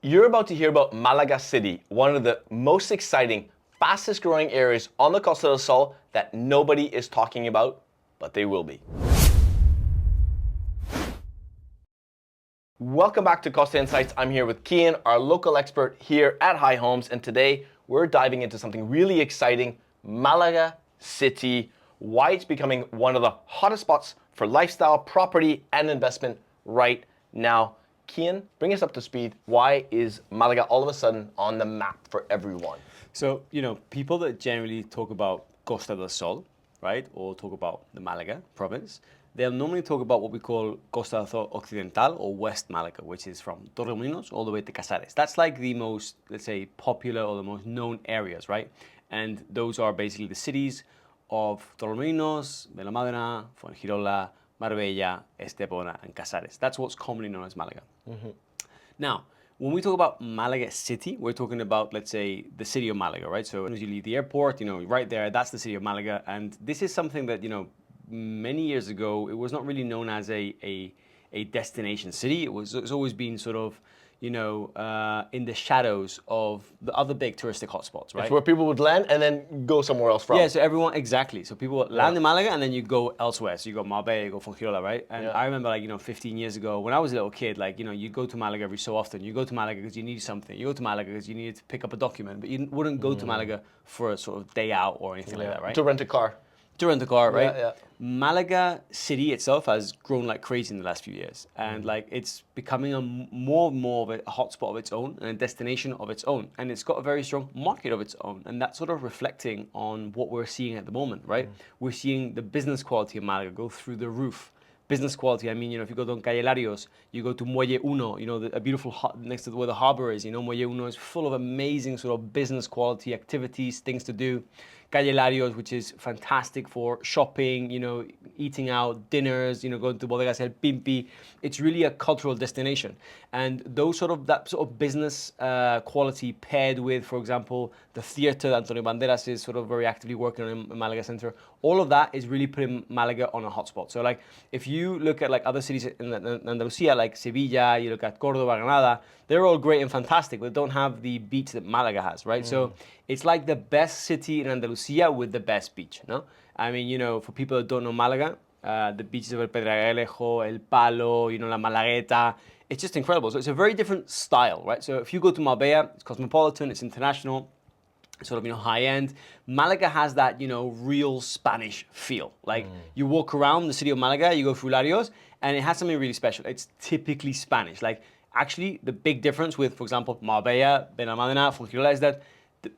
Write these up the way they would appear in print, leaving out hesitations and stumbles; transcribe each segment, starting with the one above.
You're about to hear about Malaga City, one of the most exciting, fastest growing areas on the Costa del Sol that nobody is talking about, but they will be. Welcome back to Costa Insights. I'm here with Kian, our local expert here at High Homes, and today we're diving into something really exciting, Malaga City, why it's becoming one of the hottest spots for lifestyle, property, and investment right now. Kian, bring us up to speed. Why is Malaga all of a sudden on the map for everyone? So, people that generally talk about Costa del Sol, right, or talk about the Malaga province, they'll normally talk about what we call Costa del Sol Occidental or West Malaga, which is from Torremolinos all the way to Casares. That's like the most, let's say, popular or the most known areas, right? And those are basically the cities of Torremolinos, Benalmádena, Fuengirola, Marbella, Estepona, and Casares. That's what's commonly known as Malaga. Mm-hmm. Now, when we talk about Malaga City, we're talking about, let's say, the city of Malaga, right? So as you leave the airport, right there, that's the city of Malaga. And this is something that, many years ago, it was not really known as a destination city. It's always been sort of, in the shadows of the other big touristic hotspots, right? It's where people would land and then go somewhere else from. Yeah, so everyone, exactly. So people land in Malaga and then you go elsewhere. So you go Marbella, you go Fuengirola, right? And I remember 15 years ago when I was a little kid, you go to Malaga every so often. You go to Malaga because you need something. You go to Malaga because you needed to pick up a document, but you wouldn't go to Malaga for a sort of day out or anything like that, right? To rent a car. To rent a car, right? Yeah. Malaga City itself has grown like crazy in the last few years, and it's becoming a more and more of a hotspot of its own and a destination of its own, and it's got a very strong market of its own, and that's sort of reflecting on what we're seeing at the moment, right? We're seeing the business quality of Malaga go through the roof. Business quality, I mean, if you go to Calle Larios, you go to Muelle Uno, a beautiful next to where the harbor is, Muelle Uno is full of amazing sort of business quality activities, things to do. Calle Larios, which is fantastic for shopping, eating out, dinners, going to Bodegas El Pimpi. It's really a cultural destination. And that sort of business quality paired with, for example, the theater that Antonio Banderas is sort of very actively working on in Malaga Centro, all of that is really putting Malaga on a hotspot. So if you look at other cities in Andalusia, like Sevilla, you look at Córdoba, Granada, they're all great and fantastic, but don't have the beach that Malaga has, right? So it's like the best city in Andalusia with the best beach, no? I mean, for people that don't know Malaga, the beaches of El Pedregalejo, El Palo, La Malagueta, it's just incredible. So it's a very different style, right? So if you go to Marbella, it's cosmopolitan, it's international, sort of high end. Malaga has that real Spanish feel. You walk around the city of Malaga, you go through Larios, and it has something really special. It's typically Spanish. Actually, the big difference with, for example, Marbella, Benalmádena, Fuengirola is that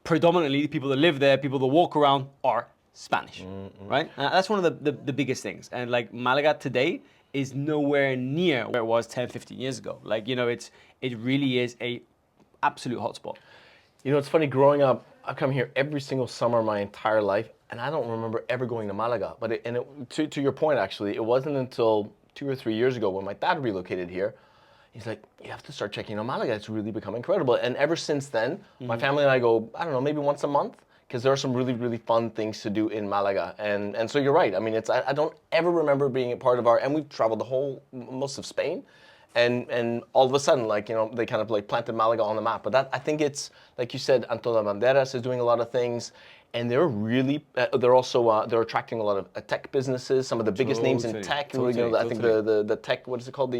predominantly the people that live there, people that walk around are Spanish, right? That's one of the biggest things. And Malaga today is nowhere near where it was 10, 15 years ago. It really is a absolute hotspot. It's funny, growing up, I've come here every single summer my entire life, and I don't remember ever going to Malaga. But to your point, actually, it wasn't until 2 or 3 years ago when my dad relocated here. He's like, you have to start checking out Malaga. It's really become incredible. And ever since then, my family and I go, I don't know, maybe once a month, because there are some really, really fun things to do in Malaga. And so you're right. I mean, I don't ever remember being a part of and we've traveled most of Spain. And all of a sudden, they kind of planted Malaga on the map. But I think it's, like you said, Antonio Banderas is doing a lot of things. And they're really, they're also, they're attracting a lot of tech businesses, some of the biggest names in tech. I think the tech, what is it called?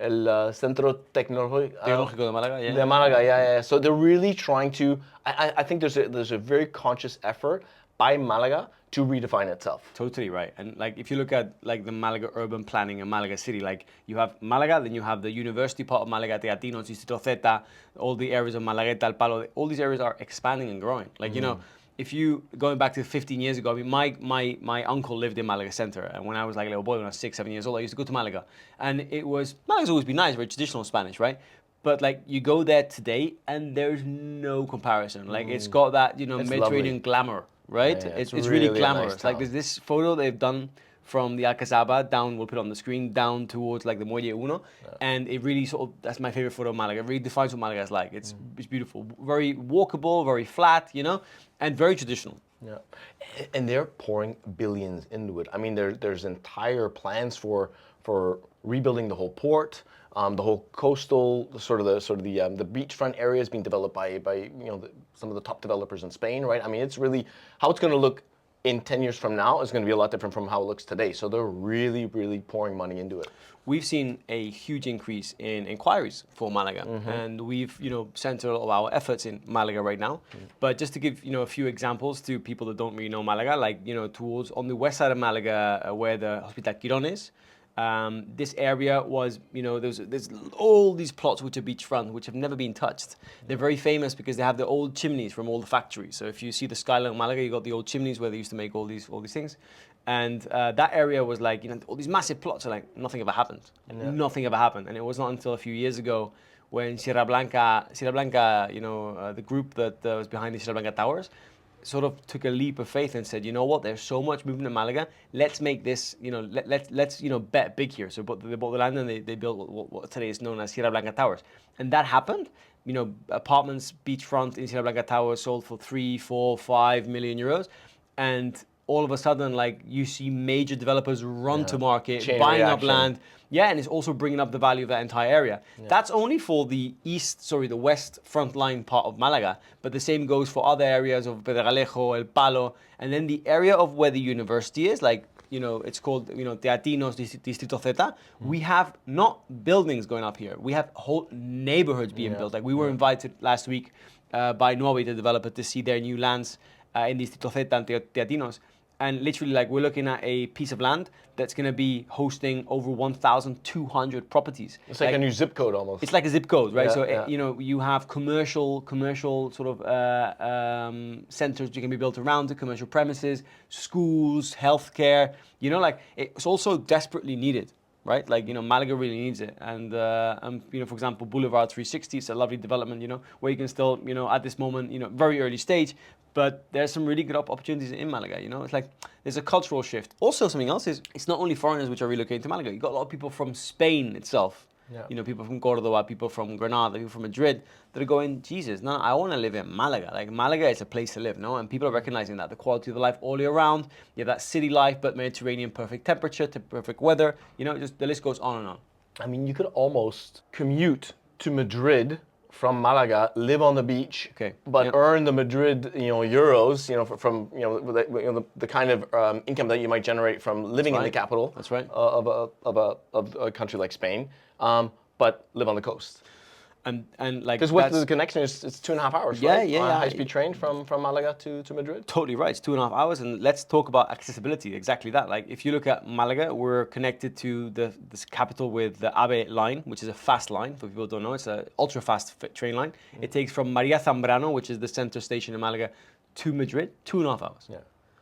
El Centro Tecnológico de Málaga, yeah. De Malaga, yeah. So they're really trying to, I think there's a very conscious effort by Malaga to redefine itself. Totally right. And if you look at the Malaga urban planning and Malaga City, you have Malaga, then you have the university part of Malaga, Teatinos, Distrito Zeta, all the areas of Malagueta, El Palo, all these areas are expanding and growing. If you, going back to 15 years ago, I mean, my uncle lived in Malaga Centre, and when I was a little boy, when I was 6, 7 years old, I used to go to Malaga. And Malaga's always been nice, very traditional Spanish, right? But you go there today, and there's no comparison. It's got that, Mediterranean glamour, right? Yeah, it's really glamorous. Nice there's this photo they've done from the Alcazaba down, we'll put it on the screen, down towards the Muelle Uno. And it really that's my favorite photo of Malaga. It really defines what Malaga is like. It's beautiful. Very walkable, very flat, and very traditional. Yeah, and they're pouring billions into it. I mean, there's entire plans for rebuilding the whole port. The whole coastal, the beachfront area is being developed by some of the top developers in Spain, right? I mean, it's really how it's going to look in 10 years from now is going to be a lot different from how it looks today. So they're really, really pouring money into it. We've seen a huge increase in inquiries for Malaga, and we've centered all of our efforts in Malaga right now. But just to give a few examples to people that don't really know Malaga, like towards on the west side of Malaga, where the Hospital Quirón is. This area was, there's all these plots which are beachfront, which have never been touched. They're very famous because they have the old chimneys from all the factories. So if you see the skyline of Malaga, you got the old chimneys where they used to make all these things. And that area was like, all these massive plots are like, nothing ever happened. Yeah. Nothing ever happened. And it was not until a few years ago when Sierra Blanca, the group that was behind the Sierra Blanca Towers, sort of took a leap of faith and said, you know what, there's so much movement in Malaga, let's make this, let's bet big here. So they bought the land and they built what today is known as Sierra Blanca Towers. And that happened. Apartments, beachfront in Sierra Blanca Towers sold for 3, 4, 5 million euros. And all of a sudden, like, you see major developers run to market, buying up land. Yeah, and it's also bringing up the value of that entire area. Yeah. That's only for the west frontline part of Malaga, but the same goes for other areas of Pedregalejo, El Palo, and then the area of where the university is, like, it's called, Teatinos, Distrito Zeta. We have not buildings going up here. We have whole neighborhoods being built. Like, we were invited last week by Norway, the developer, to see their new lands in Distrito Zeta and Teatinos. And literally, like, we're looking at a piece of land that's going to be hosting over 1,200 properties. It's like a new zip code almost. It's like a zip code, right? You have commercial sort of centers that can be built around the commercial premises, schools, healthcare. It's also desperately needed, right? Like, Malaga really needs it. And, for example, Boulevard 360 is a lovely development, where you can still, at this moment, very early stage, but there's some really good opportunities in Malaga, It's like there's a cultural shift. Also, something else is it's not only foreigners which are relocating to Malaga. You've got a lot of people from Spain itself. Yeah. People from Cordoba, people from Granada, people from Madrid that are going, Jesus, no, I want to live in Malaga. Like, Malaga is a place to live, no? And people are recognizing that. The quality of the life all year round. You have that city life, but Mediterranean, perfect temperature, to perfect weather. Just the list goes on and on. I mean, you could almost commute to Madrid from Malaga, live on the beach, but earn the Madrid, euros, from the kind of income that you might generate from living in the capital. That's right. Of a country like Spain, but live on the coast. And like, because with the connection, it's 2.5 hours, right? Yeah. High-speed train from Malaga to Madrid. Totally right. It's 2.5 hours, and let's talk about accessibility. Exactly that. Like, if you look at Malaga, we're connected to this capital with the AVE line, which is a fast line. For people who don't know, it's an ultra-fast train line. It takes from Maria Zambrano, which is the center station in Malaga, to Madrid, 2.5 hours. Yeah.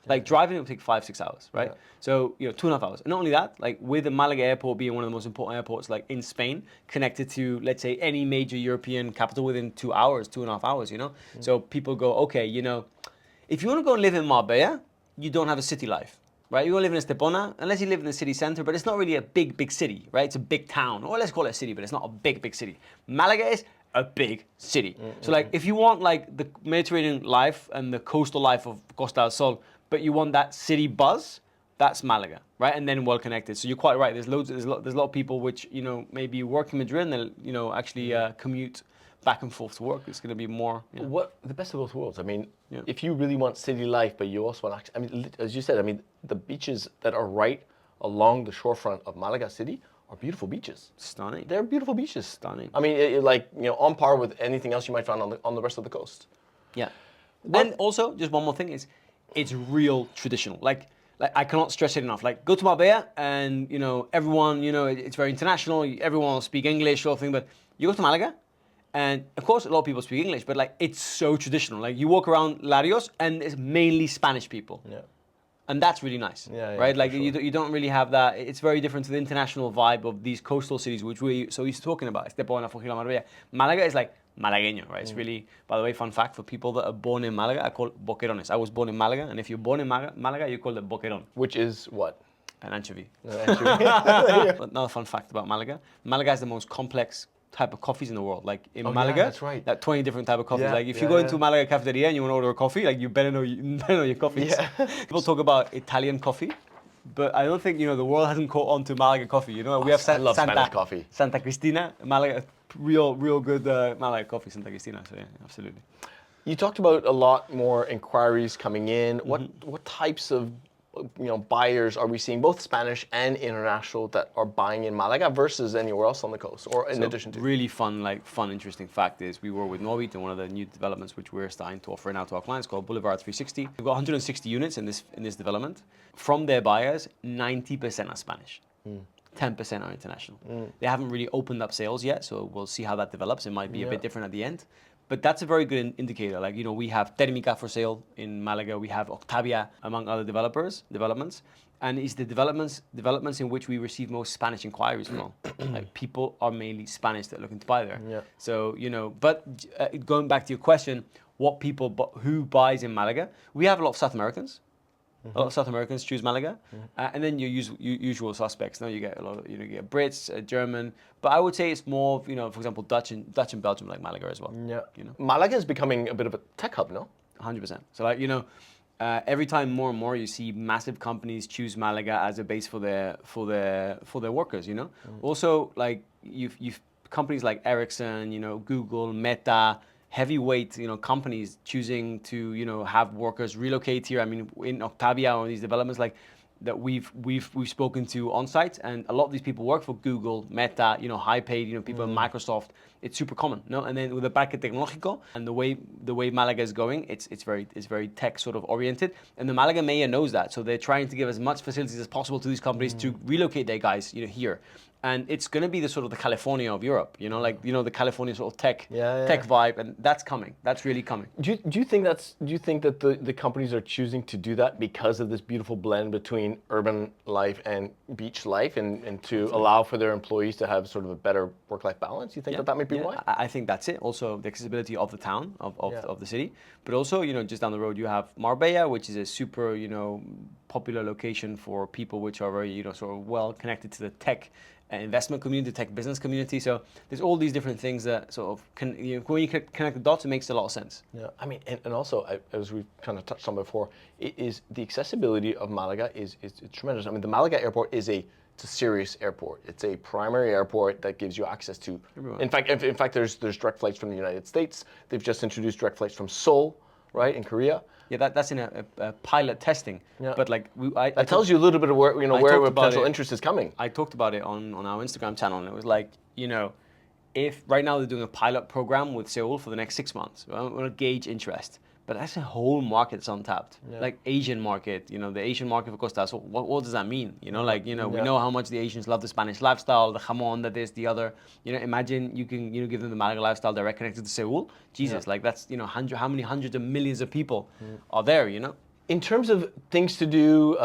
Like, driving, it would take 5-6 hours, right? Yeah. So, 2.5 hours. And not only that, like, with the Malaga airport being one of the most important airports, like, in Spain, connected to, let's say, any major European capital within 2 hours, 2.5 hours, So people go, okay, if you want to go and live in Marbella, you don't have a city life, right? You want to live in Estepona, unless you live in the city center, but it's not really a big city, right? It's a big town. Or let's call it a city, but it's not a big city. Malaga is a big city. So, like, if you want, like, the Mediterranean life and the coastal life of Costa del Sol, but you want that city buzz, that's Malaga, right? And then well connected. So you're quite right. There's a lot of people which maybe work in Madrid and they'll actually commute back and forth to work. It's going to be more. What the best of both worlds? I mean, if you really want city life, but you also want, as you said, the beaches that are right along the shorefront of Malaga City are beautiful beaches. Stunning. They're beautiful beaches. Stunning. I mean, on par with anything else you might find on the rest of the coast. Yeah. Then also, just one more thing is, it's real traditional. Like I cannot stress it enough. Like, go to Marbella and, everyone, it's very international. Everyone will speak English, sort of thing. But you go to Malaga and, of course, a lot of people speak English. But, like, it's so traditional. Like, you walk around Larios and it's mainly Spanish people. Yeah. And that's really nice, right? Like, sure. You don't really have that. It's very different to the international vibe of these coastal cities, which we're so used to talking about. Estepona, Fugila, Marbella. Malaga is like Malagueño, right? It's really, by the way, fun fact, for people that are born in Malaga, I call it boquerones. I was born in Malaga, and if you're born in Malaga, you call it boqueron. Which is what? An anchovy. Another fun fact about Malaga. Malaga has the most complex type of coffees in the world. Like, in Malaga, that's right. Like 20 different type of coffees. Like, if you go into Malaga cafeteria and you want to order a coffee, like, you better know your coffees. Yeah. People talk about Italian coffee, But I don't think, the world hasn't caught on to Malaga coffee. We have I love Spanish coffee. Santa Cristina, Malaga, real good Malaga coffee, Santa Cristina. So yeah, absolutely. You talked about a lot more inquiries coming in. Mm-hmm. What types of buyers are we seeing, both Spanish and international, that are buying in Malaga versus anywhere else on the coast, or in addition to? Really fun, interesting fact is we were with Norbit in one of the new developments which we're starting to offer now to our clients called Boulevard 360. We've got 160 units in this development. From their buyers, 90% are Spanish. 10% are international. They haven't really opened up sales yet, so we'll see how that develops. It might be a bit different at the end. But that's a very good indicator. We have Termica for sale in Malaga. We have Octavia, among other developments. And it's the developments in which we receive most Spanish inquiries from. People are mainly Spanish that are looking to buy there. Yeah. So, but going back to your question, who buys in Malaga? We have a lot of South Americans. A lot of South Americans choose Malaga, and then your usual suspects. Now you get a lot of, you get Brits, German, but I would say it's more, for example, Dutch and Belgium like Malaga as well. Yeah. Malaga is becoming a bit of a tech hub, no? 100%. So every time more and more you see massive companies choose Malaga as a base for their workers. Also you've companies like Ericsson, Google, Meta. Heavyweight, companies choosing to, have workers relocate here. I mean, in Octavia or these developments that we've spoken to on site, and a lot of these people work for Google, Meta, high paid, people in Microsoft. It's super common, no? And then with the Parque Tecnológico and the way Malaga is going, it's very tech sort of oriented, and the Malaga mayor knows that, so they're trying to give as much facilities as possible to these companies to relocate their guys, here. And it's going to be the sort of the California of Europe, the California sort of tech vibe, and that's coming. That's really coming. Do you think that the companies are choosing to do that because of this beautiful blend between urban life and beach life, and to allow for their employees to have sort of a better work-life balance? You think that might be why? I think that's it. Also, the accessibility of the town, of the city, but also, just down the road you have Marbella, which is a super, popular location for people which are very, sort of well connected to the tech investment community, tech business community. So there's all these different things that sort of when you connect the dots, it makes a lot of sense. Yeah, I mean, and also, as we've kind of touched on before, is the accessibility of Malaga is tremendous. I mean, the Malaga airport it's a serious airport. It's a primary airport that gives you access to everyone. In fact, there's direct flights from the United States. They've just introduced direct flights from Seoul, right, in Korea. Yeah, that's in a pilot testing. Yeah. But that tells you a little bit of where potential interest is coming. I talked about it on our Instagram channel, and it was if right now they're doing a pilot program with Seoul for the next 6 months, we want to gauge interest. But that's a whole market that's untapped. Yeah. Like Asian market, the Asian market for Costa. So what does that mean? We know how much the Asians love the Spanish lifestyle, the jamon, that is the other. Imagine you can give them the Malaga lifestyle direct connected to Seoul. Jesus, that's how many hundreds of millions of people are there, In terms of things to do,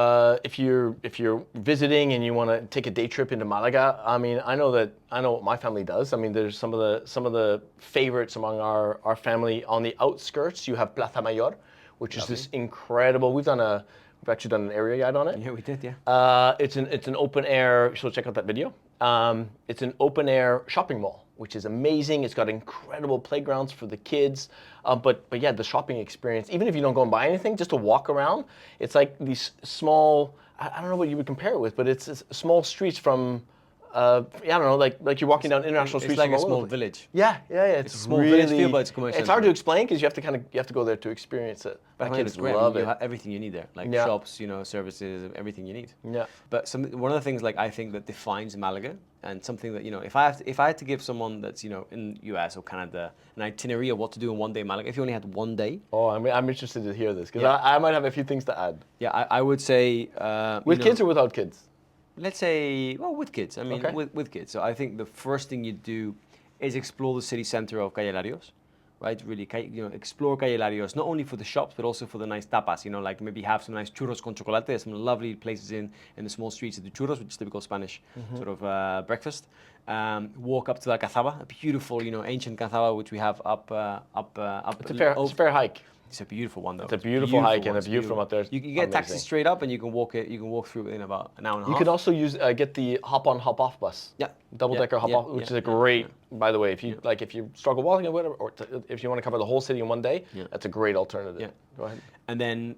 if you're visiting and you want to take a day trip into Malaga, I mean, I know what my family does. I mean, there's some of the favorites among our family. On the outskirts, you have Plaza Mayor, which is this incredible. We've actually done an area guide on it. Yeah, we did. Yeah. It's an open air. So check out that video. It's an open air shopping mall, which is amazing. It's got incredible playgrounds for the kids. But yeah, the shopping experience, even if you don't go and buy anything, just to walk around, it's like these small, I don't know what you would compare it with, but it's small streets from, I don't know, like you're walking down international streets. It's like from a small village. Yeah. It's a small village feel, but it's commercial. It's hard to explain because you have to go there to experience it. But kids love it. You have everything you need there, shops, services, everything you need. Yeah. But one of the things I think that defines Malaga, and something that if I had to give someone that's in US or Canada an itinerary of what to do in one day in Malaga, if you only had one day. Oh, I'm interested to hear this because I might have a few things to add. Yeah, I would say with kids or without kids. Let's say, with kids. I mean, with kids. So I think the first thing you do is explore the city center of Calle Larios, right? Really, explore Calle Larios, not only for the shops, but also for the nice tapas, maybe have some nice churros con chocolate. There's some lovely places in the small streets of the churros, which is typical Spanish sort of breakfast. Walk up to La Cazaba, a beautiful, ancient Cazaba, which we have up. It's a fair hike. It's a beautiful one though. It's a beautiful hike and a It's view from up there. You can get a taxi Amazing. straight up, and you can walk it. You can walk through it in about an hour and a half. You can also use get the hop on hop off bus. Yeah. Double-decker Yeah, hop yeah, off, which yeah, is a great. By the way, if you like, if you struggle walking or whatever, or if you want to cover the whole city in one day, that's a great alternative. Yeah. Go ahead. And then,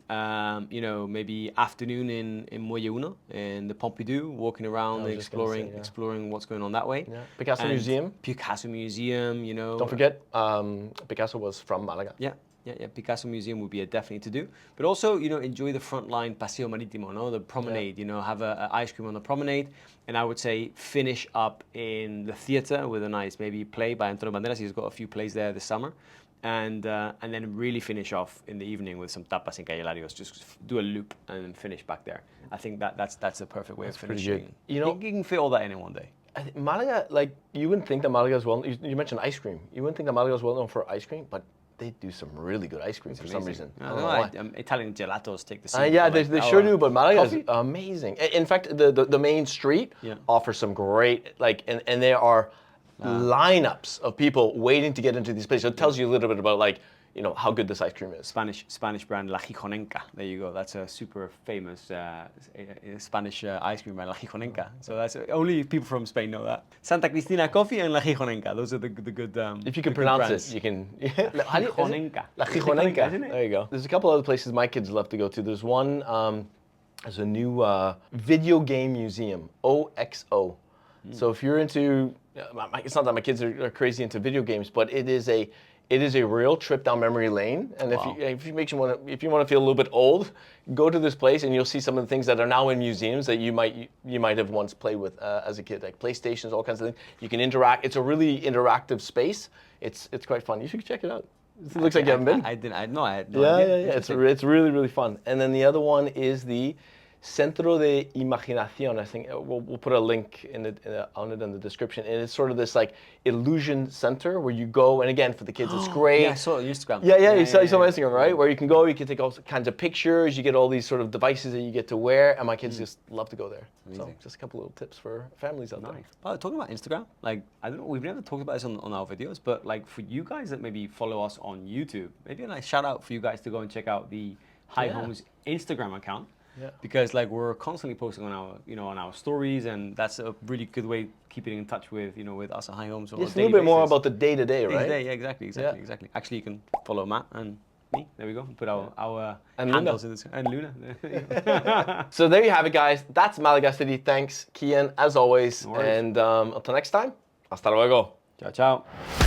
maybe afternoon in Moya Una, in the Pompidou, walking around, was just gonna say, exploring what's going on that way. Yeah. Picasso And Museum. Picasso Museum, Don't forget, Picasso was from Malaga. Yeah. Picasso Museum would be a definitely to do. But also, enjoy the frontline Paseo Marítimo, no? The promenade, have a ice cream on the promenade. And I would say finish up in the theater with a nice maybe play by Antonio Banderas. He's got a few plays there this summer. And then really finish off in the evening with some tapas in Calle Larios. Just do a loop and then finish back there. I think that's a perfect way of finishing. Pretty good. You can fit all that in one day. Malaga, like, you wouldn't think that Malaga is well. You mentioned ice cream. You wouldn't think that Malaga is well known for ice cream, but they do some really good ice cream for some reason. I don't know why. Italian gelatos take the same. Yeah, they sure do, but Malaga coffee? is amazing. In fact, the main street offers some great, and there are lineups of people waiting to get into these places. So it tells you a little bit about, how good this ice cream is. Spanish brand La Gijonenca. There you go. That's a super famous Spanish ice cream brand, La Gijonenca. So that's only people from Spain know that. Santa Cristina Coffee and La Gijonenca. Those are the good. If you can pronounce it, you can. La Gijonenca. La Gijonenca. Isn't it? There you go. There's a couple other places my kids love to go to. There's one. There's a new video game museum, OXO. So if you're into, it's not that my kids are crazy into video games, but it is a real trip down memory lane. And if you want to feel a little bit old, go to this place and you'll see some of the things that are now in museums that you might have once played with as a kid, like PlayStations, all kinds of things. You can interact. It's a really interactive space. It's quite fun. You should check it out. It looks like you haven't been. I didn't. I had no idea. Yeah. It's really, really fun. And then the other one is the Centro de Imaginación. I think we'll put a link on it in the description. And it's sort of this illusion center where you go, and again for the kids it's great. Yeah, I saw it on Instagram. You saw my Instagram, right? Where you can go, you can take all kinds of pictures, you get all these sort of devices that you get to wear, and my kids just love to go there. Amazing. So just a couple little tips for families out there. Well, talking about Instagram, I don't know, we've never talked about this on our videos, but for you guys that maybe follow us on YouTube, maybe a nice shout out for you guys to go and check out the High Homes Instagram account. Yeah. Because we're constantly posting on our stories, and that's a really good way of keeping in touch with with us at High Homes. It's a little bit more about the day to day, right? Yeah, exactly. Actually, you can follow Matt and me. There we go. Put our handles in this, and Luna. So there you have it, guys. That's Malaga City. Thanks, Kian, as always. And until next time, hasta luego. Ciao, ciao.